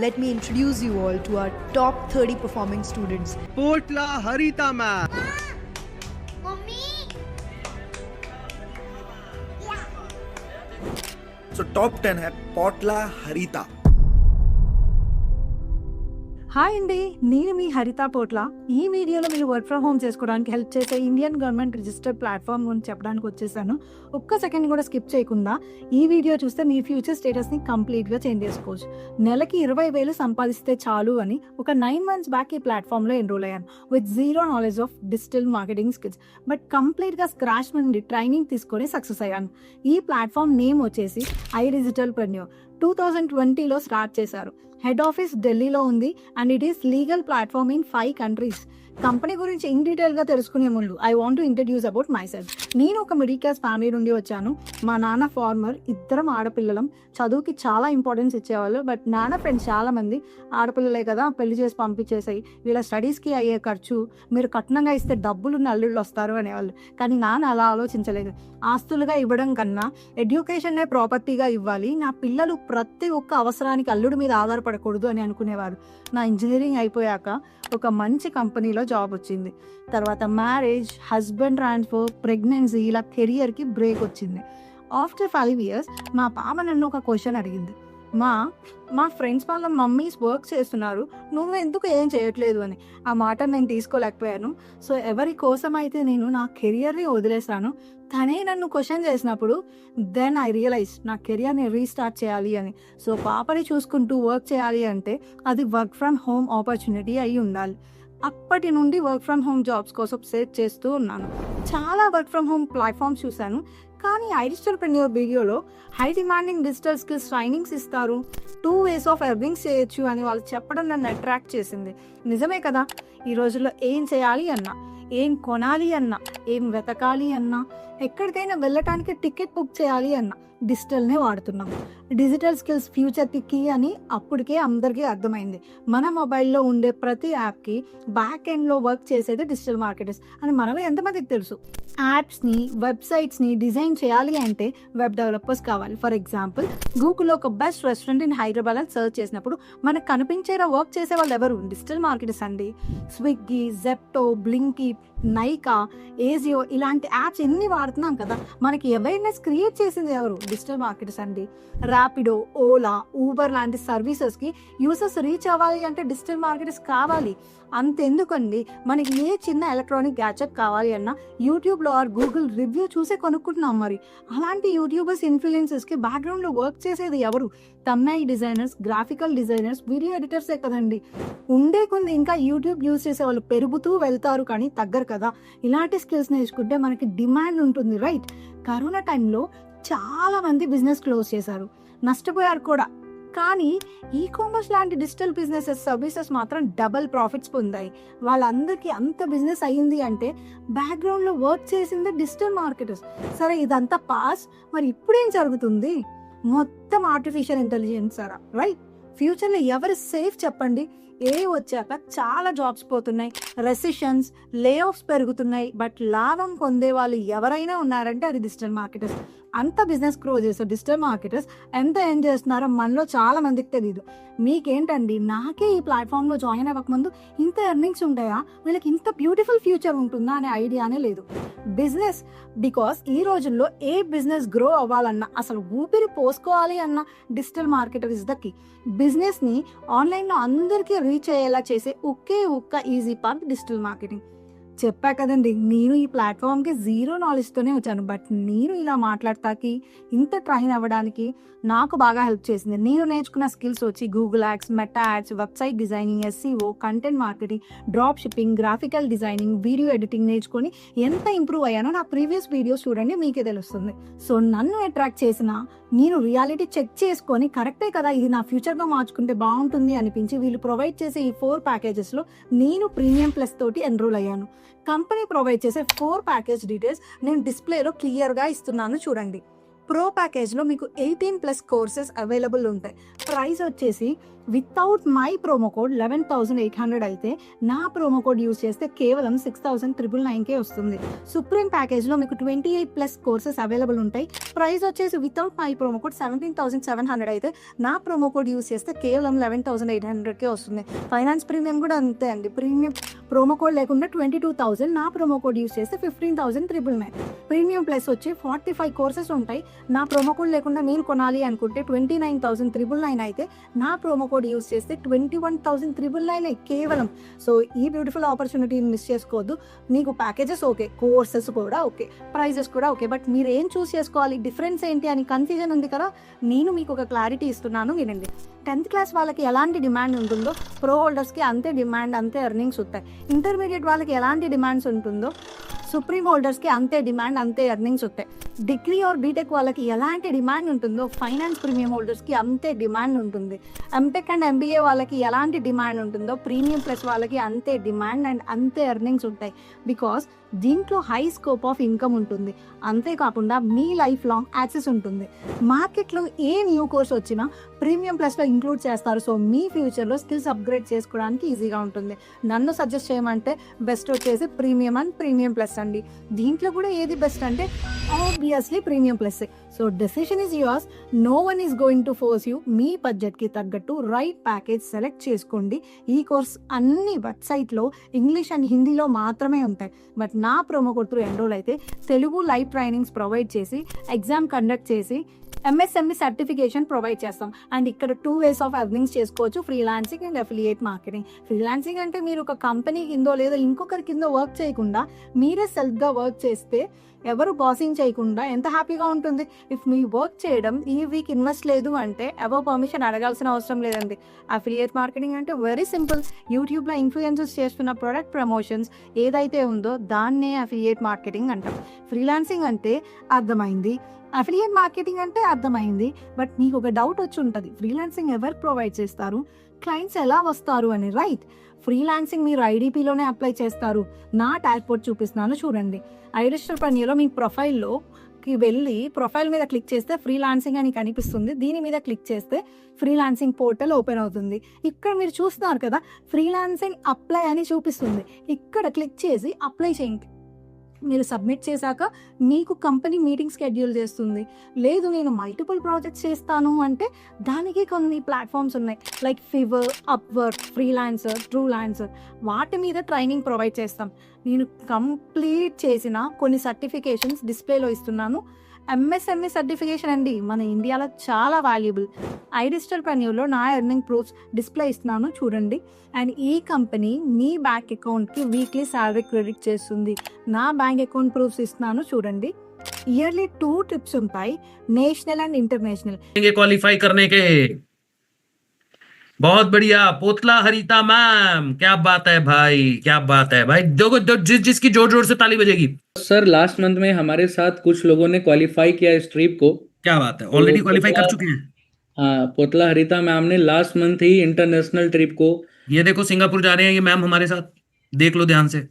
let me introduce you all to our top 30 performing students. Potla Harita ma'am. Mommy. Yeah. So top 10 है पोटला हरिता. Hi అండి, నేను మీ హరిత పోట్ల. ఈ వీడియోలో మీరు వర్క్ ఫ్రమ్ హోమ్ చేసుకోవడానికి హెల్ప్ చేసే ఇండియన్ గవర్నమెంట్ రిజిస్టర్డ్ ప్లాట్ఫామ్ గురించి చెప్పడానికి వచ్చేసాను. ఒక్క సెకండ్ కూడా స్కిప్ చేయకుండా ఈ వీడియో చూస్తే మీ ఫ్యూచర్ స్టేటస్ని కంప్లీట్గా చేంజ్ చేసుకోవచ్చు. నెలకి 20,000 సంపాదిస్తే చాలు అని ఒక 9 months బ్యాక్ ఈ ప్లాట్ఫామ్లో ఎన్రోల్ అయ్యాను with zero knowledge of digital marketing skills. But కంప్లీట్గా స్క్రాచ్ నుండి ట్రైనింగ్ తీసుకొని సక్సెస్ అయ్యాను. ఈ ప్లాట్ఫామ్ నేమ్ వచ్చేసి iDigitalPreneur. 2020లో స్టార్ట్ చేశారు. హెడ్ ఆఫీస్ ఢిల్లీలో ఉంది and it is legal platform in 5 countries. Company గురించి ఇన్ డీటెయిల్గా తెలుసుకునే ముందు I want to introduce about my self. నేను ఒక మిడిల్ క్లాస్ ఫ్యామిలీ నుండి వచ్చాను. మా నాన్న ఫార్మర్, ఇద్దరం ఆడపిల్లలం. చదువుకి చాలా ఇంపార్టెన్స్ ఇచ్చేవాళ్ళు. బట్ నాన్న ఫ్రెండ్స్ చాలామంది ఆడపిల్లలే కదా పెళ్లి చేసి పంపించేసాయి, వీళ్ళ స్టడీస్కి అయ్యే ఖర్చు మీరు కట్నంగా ఇస్తే డబ్బులున్న అల్లుళ్ళు వస్తారు అనేవాళ్ళు. కానీ నాన్న అలా ఆలోచించలేదు. ఆస్తులుగా ఇవ్వడం కన్నా ఎడ్యుకేషన్నే ప్రాపర్టీగా ఇవ్వాలి, నా పిల్లలు ప్రతి ఒక్క అవసరానికి అల్లుడి మీద ఆధారపడకూడదు అని అనుకునేవారు. నా ఇంజనీరింగ్ అయిపోయాక ఒక మంచి కంపెనీలో జాబ్ వచ్చింది. తర్వాత మ్యారేజ్, హస్బెండ్ ట్రాన్స్ఫర్, ప్రెగ్నెన్సీ, ఇలా కెరియర్కి బ్రేక్ వచ్చింది. ఆఫ్టర్ 5 years మా పాప నన్ను ఒక క్వశ్చన్ అడిగింది, మా ఫ్రెండ్స్ వాళ్ళ మమ్మీస్ వర్క్ చేస్తున్నారు, నువ్వు ఎందుకు ఏం చేయట్లేదు అని. ఆ మాట నేను తీసుకోలేకపోయాను. సో ఎవరి కోసం అయితే నేను నా కెరియర్ని వదిలేసాను, తనే నన్ను క్వశ్చన్ చేసినప్పుడు దెన్ ఐ రియలైజ్ నా కెరియర్ని రీస్టార్ట్ చేయాలి అని. సో పాపని చూసుకుంటూ వర్క్ చేయాలి అంటే అది వర్క్ ఫ్రమ్ హోమ్ ఆపర్చునిటీ అయి ఉండాలి. అప్పటి నుండి వర్క్ ఫ్రమ్ హోమ్ జాబ్స్ కోసం సెర్చ్ చేస్తూ ఉన్నాను. చాలా వర్క్ ఫ్రమ్ హోమ్ ప్లాట్ఫామ్స్ చూశాను. కానీ iDigitalPreneur వీడియోలో high demanding digital skills trainings ఇస్తారు, 2 ways ఆఫ్ ఎర్నింగ్స్ చేయొచ్చు అని వాళ్ళు చెప్పడం నన్ను అట్రాక్ట్ చేసింది. నిజమే కదా, ఈ రోజుల్లో ఏం చేయాలి అన్నా, ఏం కొనాలి అన్నా, ఏం వెతకాలి అన్నా, ఎక్కడికైనా వెళ్ళటానికి టికెట్ బుక్ చేయాలి అన్నా డిజిటల్నే వాడుతున్నాం. డిజిటల్ స్కిల్స్ ఫ్యూచర్కి కీ అని అప్పటికే అందరికీ అర్థమైంది. మన మొబైల్లో ఉండే ప్రతి యాప్కి బ్యాక్ ఎండ్లో వర్క్ చేసేది డిజిటల్ మార్కెటర్స్ అని మనలో ఎంతమందికి తెలుసు. యాప్స్ని, వెబ్సైట్స్ని డిజైన్ చేయాలి అంటే వెబ్ డెవలపర్స్ కావాలి. ఫర్ ఎగ్జాంపుల్, గూగుల్లో ఒక బెస్ట్ రెస్టారెంట్ ఇన్ హైదరాబాద్ అని సర్చ్ చేసినప్పుడు మనకు కనిపించేలా వర్క్ చేసే వాళ్ళు ఎవరు? డిజిటల్ మార్కెటర్స్ అండి. Swiggy, Zepto, Blinkit, Nykaa, Ajio ఇలాంటి యాప్స్ ఎన్ని వాడుతున్నాం కదా, మనకి అవేర్నెస్ క్రియేట్ చేసింది ఎవరు? డిజిటల్ మార్కెటర్స్ అండి. ర్యాపిడో, ఓలా, ఊబర్ లాంటి సర్వీసెస్కి యూజర్స్ రీచ్ అవ్వాలి అంటే డిజిటల్ మార్కెటర్స్ కావాలి. అంతెందుకండి, మనకి ఏ చిన్న ఎలక్ట్రానిక్ గ్యాడ్జెట్ కావాలి అన్నా యూట్యూబ్లో ఆర్ గూగుల్ రివ్యూ చూసే కొనుక్కుంటున్నాం. మరి అలాంటి యూట్యూబర్స్, ఇన్ఫ్లుయెన్సర్స్కి బ్యాక్గ్రౌండ్లో వర్క్ చేసేది ఎవరు? Thumbnail designers, graphical designers, video ఎడిటర్సే కదండి. ఉండే కొన్ని ఇంకా యూట్యూబ్ యూజ్ చేసే వాళ్ళు పెరుగుతూ వెళ్తారు కానీ తగ్గరు కదా. ఇలాంటి స్కిల్స్ నేర్చుకుంటే మనకి డిమాండ్ ఉంటుంది, రైట్? కరోనా టైంలో చాలా మంది బిజినెస్ క్లోజ్ చేశారు, నష్టపోయారు కూడా. కానీ ఈ కామర్స్ లాంటి డిజిటల్ బిజినెసెస్, సర్వీసెస్ మాత్రం డబల్ ప్రాఫిట్స్ పొందాయి. వాళ్ళందరికీ అంత బిజినెస్ అయ్యింది అంటే బ్యాక్గ్రౌండ్లో వర్క్ చేసింది డిజిటల్ మార్కెటర్స్. సరే, ఇదంతా పాస్. మరి ఇప్పుడేం జరుగుతుంది? మొత్తం ఆర్టిఫిషియల్ ఇంటెలిజెన్స్ సారా, రైట్? ఫ్యూచర్లో ఎవరు సేఫ్ చెప్పండి? వచ్చాక చాలా జాబ్స్ పోతున్నాయి, రెసిషన్స్, లే ఆఫ్స్ పెరుగుతున్నాయి. బట్ లాభం పొందే వాళ్ళు ఎవరైనా ఉన్నారంటే అది డిజిటల్ మార్కెటర్స్. అంత బిజినెస్ గ్రో చేస్తారు డిజిటల్ మార్కెటర్స్. ఎంత ఏం చేస్తున్నారో మనలో చాలా మందికి తెలియదు. మీకేంటండి, నాకే ఈ ప్లాట్ఫామ్లో జాయిన్ అవ్వకముందు ఇంత ఎర్నింగ్స్ ఉంటాయా, వీళ్ళకి ఇంత బ్యూటిఫుల్ ఫ్యూచర్ ఉంటుందా అనే ఐడియానే లేదు. బిజినెస్ బికాస్ ఈ రోజుల్లో ఏ బిజినెస్ గ్రో అవ్వాలన్నా, అసలు ఊపిరి పోసుకోవాలి అన్న digital marketer is the key. బిజినెస్ని ఆన్లైన్లో అందరికీ రీచ్ అయ్యేలా చేసే ఒకే ఒక్క ఈజీ పాత్ డిజిటల్ మార్కెటింగ్. చెప్పా కదండి, నేను ఈ ప్లాట్ఫామ్కి జీరో నాలెడ్జ్తోనే వచ్చాను. బట్ నేను ఇలా మాట్లాడతాకి, ఇంత ట్రైన్ అవ్వడానికి నాకు బాగా హెల్ప్ చేసింది. నేను నేర్చుకున్న స్కిల్స్ వచ్చి Google ads, meta ads, website designing, SEO, content marketing, drop shipping, graphical designing, video editing నేర్చుకొని ఎంత ఇంప్రూవ్ అయ్యానో నా ప్రీవియస్ వీడియోస్ చూడండి, మీకే తెలుస్తుంది. సో నన్ను అట్రాక్ట్ చేసిన నేను రియాలిటీ చెక్ చేసుకొని కరెక్టే కదా, ఇది నా ఫ్యూచర్గా మార్చుకుంటే బాగుంటుంది అనిపించి వీళ్ళు ప్రొవైడ్ చేసే ఈ 4 packagesలో నేను ప్రీమియం ప్లస్ తోటి ఎన్రోల్ అయ్యాను. కంపెనీ ప్రొవైడ్ చేసే 4 ప్యాకేజ్ డీటెయిల్స్ నేను డిస్ప్లేలో క్లియర్గా ఇస్తున్నాను చూడండి. ప్రో ప్యాకేజ్లో మీకు 18+ కోర్సెస్ అవైలబుల్ ఉంటాయి. ప్రైస్ వచ్చేసి వితౌట్ మై ప్రోమో కోడ్ 11,800 అయితే నా ప్రోమో కోడ్ యూస్ చేస్తే కేవలం 6,999కే వస్తుంది. సుప్రీం ప్యాకేజ్లో మీకు 28+ కోర్సెస్ అవైలబుల్ ఉంటాయి. ప్రైస్ వచ్చేసి వితౌట్ మై ప్రోమో కోడ్ 17,700 అయితే నా ప్రోమో కోడ్ యూస్ చేస్తే కేవలం 11,800కే వస్తుంది. ఫైనాన్స్ ప్రీమియం కూడా అంతే అండి. ప్రీమియం ప్రోమో కోడ్ లేకుండా 22,000, నా ప్రోమో కోడ్ యూస్ చేస్తే 15,999. ప్రీమియం ప్లస్ వచ్చి 45 కోర్సెస్ ఉంటాయి. నా ప్రోమో కోడ్ లేకుండా మీరు కొనాలి అనుకుంటే 29,999 అయితే నా ప్రోమో కోడ్ యూస్ చేస్తే 21,999 కేవలం. సో ఈ బ్యూటిఫుల్ ఆపర్చునిటీని మిస్ చేసుకోవద్దు. మీకు ప్యాకేజెస్ ఓకే, కోర్సెస్ కూడా ఓకే, ప్రైజెస్ కూడా ఓకే, బట్ మీరు ఏం చూస్ చేసుకోవాలి, డిఫరెన్స్ ఏంటి అని కన్ఫ్యూజన్ ఉంది కదా. నేను మీకు ఒక క్లారిటీ ఇస్తున్నాను, వినండి. 10th క్లాస్ వాళ్ళకి ఎలాంటి డిమాండ్ ఉంటుందో ప్రో హోల్డర్స్కి అంతే డిమాండ్, అంతే ఎర్నింగ్స్ ఉంటాయి. ఇంటర్మీడియట్ వాళ్ళకి ఎలాంటి డిమాండ్స్ ఉంటుందో సుప్రీం హోల్డర్స్కి అంతే డిమాండ్, అంతే ఎర్నింగ్స్ ఉంటాయి. డిగ్రీ ఆర్ బీటెక్ వాళ్ళకి ఎలాంటి డిమాండ్ ఉంటుందో ఫైనాన్స్ ప్రీమియం హోల్డర్స్కి అంతే డిమాండ్ ఉంటుంది. ఎంటెక్ అండ్ ఎంబీఏ వాళ్ళకి ఎలాంటి డిమాండ్ ఉంటుందో ప్రీమియం ప్లస్ వాళ్ళకి అంతే డిమాండ్ అండ్ అంతే ఎర్నింగ్స్ ఉంటాయి. బికాస్ దీంట్లో హై స్కోప్ ఆఫ్ ఇన్కమ్ ఉంటుంది. అంతేకాకుండా మీ లైఫ్ లాంగ్ యాక్సెస్ ఉంటుంది. మార్కెట్లో ఏ న్యూ కోర్స్ వచ్చినా ప్రీమియం ప్లస్లో ఇంక్లూడ్ చేస్తారు. సో మీ ఫ్యూచర్లో స్కిల్స్ అప్గ్రేడ్ చేసుకోవడానికి ఈజీగా ఉంటుంది. నన్ను సజెస్ట్ చేయమంటే బెస్ట్ వచ్చేసి ప్రీమియం అండ్ ప్రీమియం ప్లస్ అండి. దీంట్లో కూడా ఏది బెస్ట్ అంటే obviously premium plus. So decision is yours, no one is going to force you. మీ బడ్జెట్కి తగ్గట్టు రైట్ ప్యాకేజ్ సెలెక్ట్ చేసుకోండి. ఈ కోర్స్ అన్ని వెబ్సైట్లో ఇంగ్లీష్ అండ్ హిందీలో మాత్రమే ఉంటాయి. బట్ నా ప్రోమో కోడ్ త్రూ ఎన్రోల్ అయితే తెలుగు లైవ్ ట్రైనింగ్స్ ప్రొవైడ్ చేసి ఎగ్జామ్ కండక్ట్ చేసి MSME సర్టిఫికేషన్ ప్రొవైడ్ చేస్తాం. అండ్ ఇక్కడ 2 ways ఆఫ్ ఎర్నింగ్స్ చేసుకోవచ్చు, freelancing and affiliate marketing. Freelancing అంటే మీరు ఒక కంపెనీ కిందో లేదా ఇంకొకరి కింద వర్క్ చేయకుండా మీరే సెల్ఫ్గా వర్క్ చేస్తే, ఎవరు బాసింగ్ చేయకుండా ఎంత హ్యాపీగా ఉంటుంది. ఇఫ్ మీ వర్క్ చేయడం ఈ వీక్ ఇన్వెస్ట్ లేదు అంటే ఎవరు పర్మిషన్ అడగాల్సిన అవసరం లేదండి. అఫిలియేట్ మార్కెటింగ్ అంటే వెరీ సింపుల్. యూట్యూబ్లో ఇన్ఫ్లుయెన్సర్స్ చేస్తున్న ప్రొడక్ట్ ప్రమోషన్స్ ఏదైతే ఉందో దాన్నే అఫిలియేట్ మార్కెటింగ్ అంటాం. ఫ్రీలాన్సింగ్ అంటే అర్థమైంది, అఫిలియేట్ మార్కెటింగ్ అంటే అర్థమైంది. బట్ మీకు ఒక డౌట్ వచ్చి ఉంటుంది, ఫ్రీలాన్సింగ్ ఎవరు ప్రొవైడ్ చేస్తారు, క్లయింట్స్ ఎలా వస్తారు అని. రైట్, ఫ్రీలాన్సింగ్ మీరు ఐడిపిలోనే అప్లై చేస్తారు. నా డాష్బోర్డ్ చూపిస్తున్నాను చూడండి. ఐడిస్టర్పనీలో మీ ప్రొఫైల్లోకి వెళ్ళి ప్రొఫైల్ మీద క్లిక్ చేస్తే ఫ్రీలాన్సింగ్ అని కనిపిస్తుంది. దీని మీద క్లిక్ చేస్తే ఫ్రీలాన్సింగ్ పోర్టల్ ఓపెన్ అవుతుంది. ఇక్కడ మీరు చూస్తున్నారు కదా, ఫ్రీలాన్సింగ్ అప్లై అని చూపిస్తుంది. ఇక్కడ క్లిక్ చేసి అప్లై చేయండి. మీరు సబ్మిట్ చేశాక మీకు కంపెనీ మీటింగ్ షెడ్యూల్ చేస్తుంది. లేదు నేను మల్టిపుల్ ప్రాజెక్ట్స్ చేస్తాను అంటే దానికి కొన్ని ప్లాట్ఫామ్స్ ఉన్నాయి, like fever, Upwork, freelancer, Truelancer. వాటి మీద ట్రైనింగ్ ప్రొవైడ్ చేస్తాం. నేను కంప్లీట్ చేసిన కొన్ని సర్టిఫికేషన్స్ డిస్ప్లేలో ఇస్తున్నాను. MSME సర్టిఫికేషన్ అండి, మన ఇండియాలో చాలా వాల్యుబుల్. ఐడిస్టర్పనీలో నా ఎర్నింగ్ ప్రూఫ్స్ డిస్ప్లే ఇస్తున్నాను చూడండి. అండ్ ఈ కంపెనీ మీ బ్యాంక్ అకౌంట్కి వీక్లీ శాలరీ క్రెడిట్ చేస్తుంది. నా బ్యాంక్ అకౌంట్ ప్రూఫ్స్ ఇస్తున్నాను చూడండి. ఇయర్లీ 2 ట్రిప్స్ ఉంటాయి, నేషనల్ అండ్ ఇంటర్నేషనల్. क्वालिफाई करने के बहुत बढ़िया पोतला हरिता मैम, क्या बात है भाई, क्या बात है भाई। देखो जिसकी जोर जोर से ताली बजेगी। सर लास्ट मंथ में हमारे साथ कुछ लोगों ने क्वालिफाई किया इस ट्रिप को। क्या बात है, ऑलरेडी क्वालिफाई कर चुके हैं। हाँ, पोतला हरिता मैम ने लास्ट मंथ ही इंटरनेशनल ट्रिप को, ये देखो सिंगापुर जा रहे हैं ये मैम हमारे साथ, देख लो ध्यान से।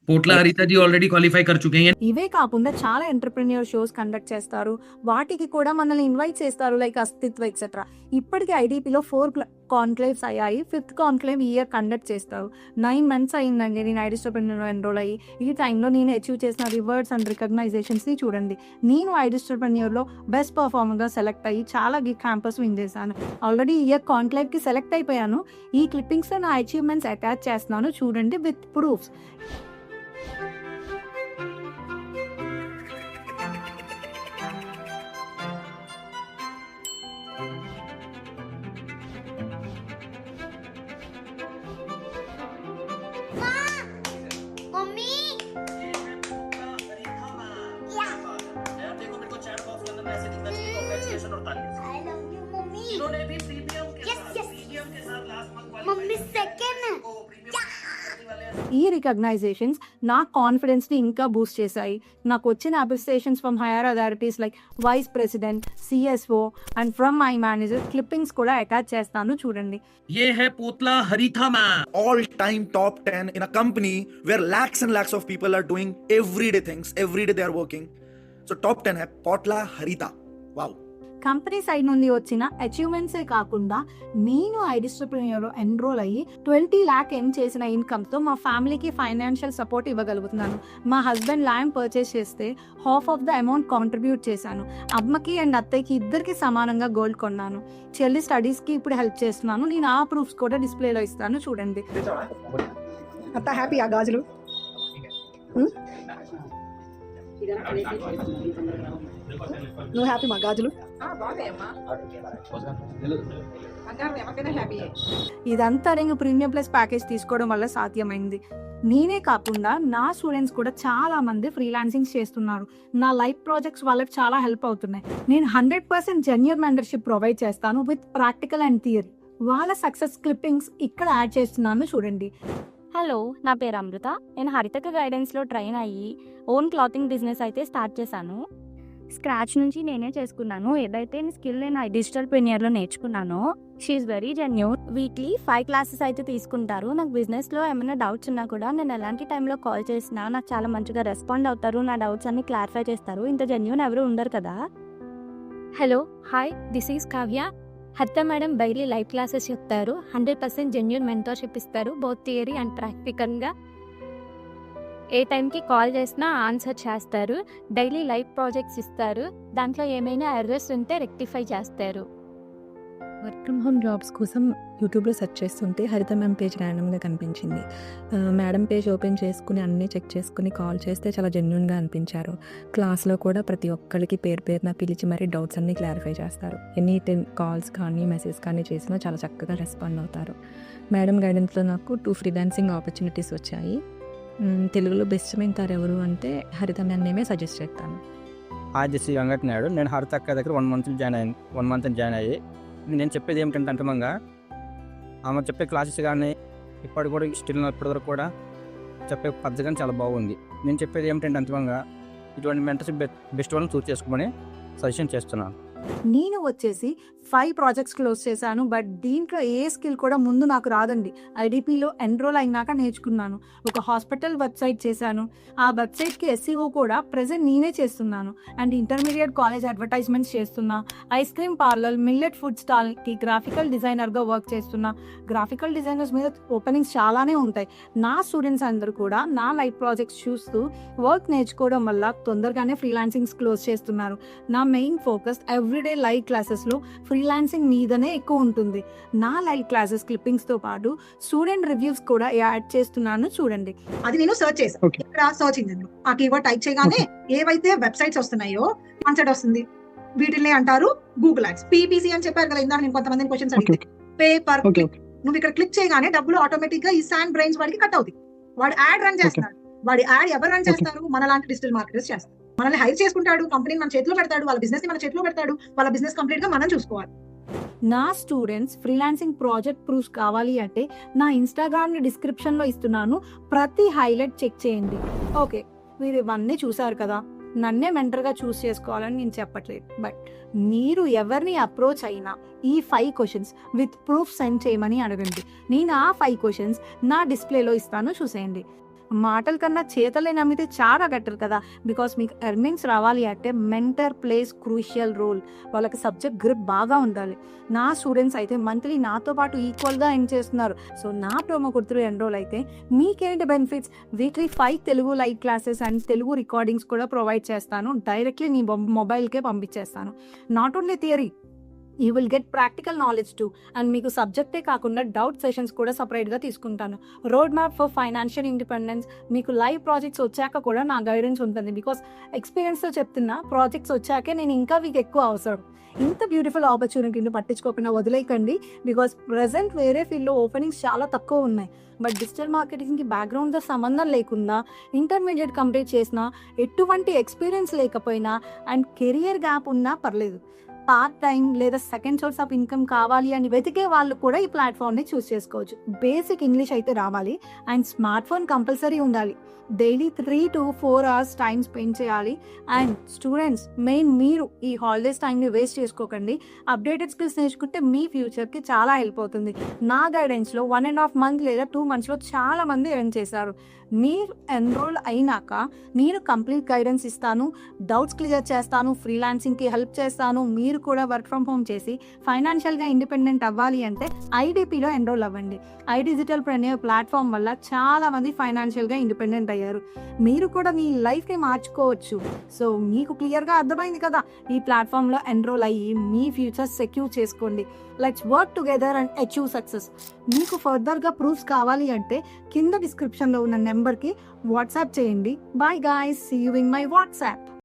पोटला हरिता जी ऑलरेडी क्वालिफाई कर चुके हैं। ఇవే కాకుండా చాలా ఎంటర్ప్రెన్యూర్ షోస్ కండక్ట్ చేస్తారు. వాటికి కూడా మనల్ని ఇన్వైట్ చేస్తారు, లైక్ అస్తిత్వ ఎక్సెట్రా. ఇప్పటికీ ఐడిపిలో 4 కాన్క్లేవ్స్ అయ్యాయి. 5th కాన్క్లేవ్ ఇయర్ కండక్ట్ చేస్తారు. 9 months అయిందండి నేను ఐడిస్టర్పనీలో ఎన్రోల్ అయ్యి. ఈ టైంలో నేను అచీవ్ చేసిన రివార్డ్స్ అండ్ రికగ్నైజేషన్స్ని చూడండి. నేను ఐడిస్టర్పనీలో బెస్ట్ పర్ఫార్మర్గా సెలెక్ట్ అయ్యి చాలా క్యాంపస్ విన్ చేశాను. ఆల్రెడీ ఇయర్ కాన్క్లేవ్కి సెలెక్ట్ అయిపోయాను. ఈ క్లిప్పింగ్స్లో నా అచీవ్మెంట్స్ అటాచ్ చేస్తున్నాను చూడండి with proofs. Mummy I love you mummy. yes mummy second ఈ రికగ్నైజేషన్స్ నా కాన్ఫిడెన్స్ని ఇంకా బూస్ట్ చేశాయి. నాకు వచ్చిన appreciations from higher authorities like vice president, CSO and from my manager clippings కూడా అటాచ్ చేస్తాను చూడండి. ये है Potla Haritha ma'am, All time top 10 in a company where lakhs and lakhs of people are doing everyday things. Every day they are working. So top 10 है पोटला हरिता. Wow. Company side నుండి వచ్చిన అచీవ్మెంట్సే కాకుండా నేను ఐడిస్ట్రప్రెన్యూర్ ఎన్రోల్ అయ్యి 20 lakh ఎర్న్ చేసిన ఇన్కమ్తో మా ఫ్యామిలీకి ఫైనాన్షియల్ సపోర్ట్ ఇవ్వగలుగుతున్నాను. మా హస్బెండ్ ల్యాండ్ పర్చేస్ చేస్తే half of the amount contribute చేశాను. అమ్మకి అండ్ అత్తయ్యకి ఇద్దరికి సమానంగా గోల్డ్ కొన్నాను. చెల్లి స్టడీస్కి ఇప్పుడు హెల్ప్ చేస్తున్నాను. నేను ఆ ప్రూఫ్స్ కూడా డిస్ప్లేలో ఇస్తాను, చూడండి. అత్త హ్యాపీ ఆ గాజులు నువ్వు హ్యాపీ మా గాజులు ఇదంతా రింగ్ ప్రీమియం ప్లస్ ప్యాకేజ్ తీసుకోవడం వల్ల సాధ్యమైంది. నేనే కాకుండా నా స్టూడెంట్స్ కూడా చాలా మంది ఫ్రీలాన్సింగ్ చేస్తున్నారు. నా లైఫ్ ప్రాజెక్ట్స్ వాళ్ళకి చాలా హెల్ప్ అవుతున్నాయి. నేను 100% జెన్యూన్ మెంటర్షిప్ ప్రొవైడ్ చేస్తాను విత్ ప్రాక్టికల్ అండ్ థియరీ. వాళ్ళ సక్సెస్ క్లిప్పింగ్స్ ఇక్కడ యాడ్ చేస్తున్నాను, చూడండి. హలో, నా పేరు అమృత. నేను హరితక గైడెన్స్లో ట్రైన్ అయ్యి ఓన్ క్లాతింగ్ బిజినెస్ అయితే స్టార్ట్ చేశాను. స్క్రాచ్ నుంచి నేనే చేసుకున్నాను. ఏదైతే స్కిల్ నేను డిజిటల్ ప్రీమియర్లో నేర్చుకున్నానో she's very genuine. Weekly 5 classes అయితే తీసుకుంటారు. నాకు బిజినెస్లో ఏమైనా డౌట్స్ ఉన్నా కూడా నేను ఎలాంటి టైంలో కాల్ చేసినా నాకు చాలా మంచిగా రెస్పాండ్ అవుతారు. నా డౌట్స్ అన్ని క్లారిఫై చేస్తారు. ఇంత జెన్యూన్ ఎవరు ఉండరు కదా. Hello, hi, this is Kavya. హరిత మేడం డైలీ లైవ్ క్లాసెస్ చెప్తారు. 100% జెన్యూన్ మెంటర్షిప్ ఇస్తారు, బోత్ థియరీ అండ్ ప్రాక్టికల్గా. ఏ టైంకి కాల్ చేసినా ఆన్సర్ చేస్తారు. డైలీ లైవ్ ప్రాజెక్ట్స్ ఇస్తారు. దాంట్లో ఏమైనా ఎర్రర్స్ ఉంటే రెక్టిఫై చేస్తారు. వర్క్ ఫ్రమ్ హోమ్ జాబ్స్ కోసం యూట్యూబ్లో సెర్చ్ చేస్తుంటే హరిత మ్యామ్ పేజ్ ర్యాండమ్గా కనిపించింది. మేడం పేజ్ ఓపెన్ చేసుకుని అన్నీ చెక్ చేసుకుని కాల్ చేస్తే చాలా జెన్యూన్గా అనిపించారు. క్లాస్లో కూడా ప్రతి ఒక్కరికి పేరున పిలిచి మరీ డౌట్స్ అన్నీ క్లారిఫై చేస్తారు. ఎనీ టైం కాల్స్ కానీ మెసేజ్ కానీ చేసినా చాలా చక్కగా రెస్పాండ్ అవుతారు. మేడం గైడెన్స్లో నాకు 2 ఫ్రీలాన్సింగ్ ఆపర్చునిటీస్ వచ్చాయి. తెలుగులో బెస్ట్ మెంటర్ ఎవరు అంటే హరిత మ్యామ్ నేమే సజెస్ట్ చేస్తాను. దిస్ వెంకట నాయుడు. నేను హరిత అక్క దగ్గర 1 month జాయిన్ అయ్యి నేను చెప్పేది ఏమిటంటే అంతమంగా ఆమె చెప్పే క్లాసెస్ కానీ ఇప్పటి కూడా స్టిల్ ఇప్పటివరకు కూడా చెప్పే పద్ధతి కానీ చాలా బాగుంది. నేను చెప్పేది ఏమిటంటే అంతమంగా ఇటువంటి మెంటర్షిప్ బెస్ట్ వాళ్ళని చూస్ చేసుకోమని సజెషన్ చేస్తున్నాను. నేను వచ్చేసి 5 ప్రాజెక్ట్స్ క్లోజ్ చేశాను. బట్ దీంట్లో ఏ స్కిల్ కూడా ముందు నాకు రాదండి. ఐడిపిలో ఎన్రోల్ అయినాక నేర్చుకున్నాను. ఒక హాస్పిటల్ వెబ్సైట్ చేశాను. ఆ వెబ్సైట్కి SEO కూడా ప్రెజెంట్ నేనే చేస్తున్నాను. అండ్ ఇంటర్మీడియట్ కాలేజ్ అడ్వర్టైజ్మెంట్స్ చేస్తున్నా. Ice cream parlour, millet food స్టాల్కి గ్రాఫికల్ డిజైనర్గా వర్క్ చేస్తున్నా. గ్రాఫికల్ డిజైనర్స్ మీద ఓపెనింగ్స్ చాలానే ఉంటాయి. నా స్టూడెంట్స్ అందరూ కూడా నా లైఫ్ ప్రాజెక్ట్స్ చూస్తూ వర్క్ నేర్చుకోవడం వల్ల తొందరగానే ఫ్రీలాన్సింగ్స్ క్లోజ్ చేస్తున్నారు. నా మెయిన్ ఫోకస్ ఎవ్రీడే లైవ్ క్లాసెస్లో ఫ్రీలాన్సింగ్ మీదనే ఎక్కువ ఉంటుంది. నా లైవ్ క్లాసెస్ క్లిప్పింగ్స్తో పాటు స్టూడెంట్ రివ్యూస్ కూడా యాడ్ చేస్తున్నాను, చూడండి. అది నేను సర్చ్ చేశాను. ఇక్కడ సర్చ్ ఇంజిన్ ఆ కీవర్డ్ టైప్ చేయగానే ఏవైతే వెబ్సైట్స్ వస్తున్నాయో కాన్సెప్ట్ వస్తుంది. వీటిల్ని అంటారు గూగుల్ యాడ్స్. PPC అని చెప్పారు కదా ఇందాక నేను కొంతమంది క్వశ్చన్స్ అడిగితే. Pay per click. నువ్వు ఇక్కడ క్లిక్ చేయగానే డబ్బులు ఆటోమేటిక్ గా ఈ శాండ్ బ్రెయిన్స్ వాడికి కట్ అవుతాయి. వాడు యాడ్ రన్ చేస్తున్నాడు. వాడి యాడ్ ఎవరు రన్ చేస్తారు? మనలాంటి డిజిటల్ మార్కెటర్స్ చేస్తారు. మనల్ని హైర్ చేసుకుంటాడు, కంపెనీ మన చేతిలో పెడతాడు, వాళ్ళ బిజినెస్ ని మన చేతిలో పెడతాడు. వాళ్ళ బిజినెస్ కంప్లీట్ గా మనం చూసుకోవాలి. నా స్టూడెంట్స్ ఫ్రీలాన్సింగ్ ప్రాజెక్ట్ ప్రూఫ్స్ కావాలి అంటే నా ఇన్స్టాగ్రామ్ డిస్క్రిప్షన్లో ఇస్తున్నాను. ప్రతి హైలైట్ చెక్ చేయండి. ఓకే, మీరు ఇవన్నీ చూసారు కదా. నన్నే మెంటర్గా చూస్ చేసుకోవాలని నేను చెప్పట్లేదు. బట్ మీరు ఎవరిని అప్రోచ్ అయినా ఈ 5 questions విత్ ప్రూఫ్ సెండ్ చేయమని అడగండి. నేను ఆ 5 questions నా డిస్ప్లేలో ఇస్తాను, చూసేయండి. మాటల కన్నా చేతలే నమ్మితే చాలా బెటర్ కదా. బికాస్ మీకు ఎర్నింగ్స్ రావాలి అంటే మెంటర్ ప్లేస్ క్రూషియల్ రోల్. వాళ్ళకి సబ్జెక్ట్ గ్రిప్ బాగా ఉండాలి. నా స్టూడెంట్స్ అయితే మంత్లీ నాతో పాటు ఈక్వల్గా ఎర్న్ చేస్తున్నారు. సో నా ప్రోమో కోడ్ త్రూ ఎన్రోల్ అయితే మీకేంటి benefits? Weekly 5 Telugu live classes and Telugu recordings కూడా ప్రొవైడ్ చేస్తాను. డైరెక్ట్లీ నీ మొబైల్కే పంపించేస్తాను. Not only theory, you will get practical knowledge too. And మీకు సబ్జెక్టే కాకుండా డౌట్ సెషన్స్ కూడా సపరేట్గా తీసుకుంటాను. Road map for financial independence. మీకు లైవ్ ప్రాజెక్ట్స్ వచ్చాక కూడా నా గైడెన్స్ ఉంటుంది. బికాస్ ఎక్స్పీరియన్స్తో చెప్తున్నా, ప్రాజెక్ట్స్ వచ్చాకే నేను ఇంకా మీకు ఎక్కువ అవసరం. ఇంత బ్యూటిఫుల్ ఆపర్చునిటీని పట్టించుకోకుండా వదిలేయకండి. బికాస్ ప్రజెంట్ వేరే ఫీల్డ్లో ఓపెనింగ్స్ చాలా తక్కువ ఉన్నాయి. బట్ డిజిటల్ మార్కెటింగ్కి బ్యాక్గ్రౌండ్తో సంబంధం లేకుండా, ఇంటర్మీడియట్ కంప్లీట్ చేసినా, ఎటువంటి ఎక్స్పీరియన్స్ లేకపోయినా అండ్ కెరియర్ గ్యాప్ ఉన్నా పర్లేదు, పార్ట్ టైం లేదా సెకండ్ సోర్స్ ఆఫ్ ఇన్కమ్ కావాలి అని వెతికే వాళ్ళు కూడా ఈ ప్లాట్ఫామ్ని చూస్ చేసుకోవచ్చు. బేసిక్ ఇంగ్లీష్ అయితే రావాలి అండ్ స్మార్ట్ ఫోన్ కంపల్సరీ ఉండాలి. Daily 3 to 4 hours time spend చేయాలి. అండ్ స్టూడెంట్స్ మెయిన్ మీరు ఈ హాలిడేస్ టైంని వేస్ట్ చేసుకోకండి. అప్డేటెడ్ స్కిల్స్ నేర్చుకుంటే మీ ఫ్యూచర్కి చాలా హెల్ప్ అవుతుంది. నా గైడెన్స్లో 1.5 months లేదా 2 monthsలో చాలా మంది ఎర్న్ చేశారు. మీరు ఎన్రోల్ అయినాక నేను కంప్లీట్ గైడెన్స్ ఇస్తాను, డౌట్స్ క్లియర్ చేస్తాను, ఫ్రీలాన్సింగ్కి హెల్ప్ చేస్తాను. మీరు మీరు కూడా వర్క్ ఫ్రమ్ హోమ్ చేసి ఫైనాన్షియల్గా ఇండిపెండెంట్ అవ్వాలి అంటే ఐడిపిలో ఎన్రోల్ అవ్వండి. డిజిటల్ ప్రెన్యూర్ ప్లాట్ఫామ్ వల్ల చాలా మంది ఫైనాన్షియల్గా ఇండిపెండెంట్ అయ్యారు. మీరు కూడా మీ లైఫ్ని మార్చుకోవచ్చు. సో మీకు క్లియర్గా అర్థమైంది కదా, ఈ ప్లాట్ఫామ్లో ఎన్రోల్ అయ్యి మీ ఫ్యూచర్ సెక్యూర్ చేసుకోండి. Let's work together and achieve success. మీకు ఫర్దర్గా ప్రూఫ్స్ కావాలి అంటే కింద డిస్క్రిప్షన్లో ఉన్న నెంబర్కి వాట్సాప్ చేయండి. Bye guys, see you in my WhatsApp.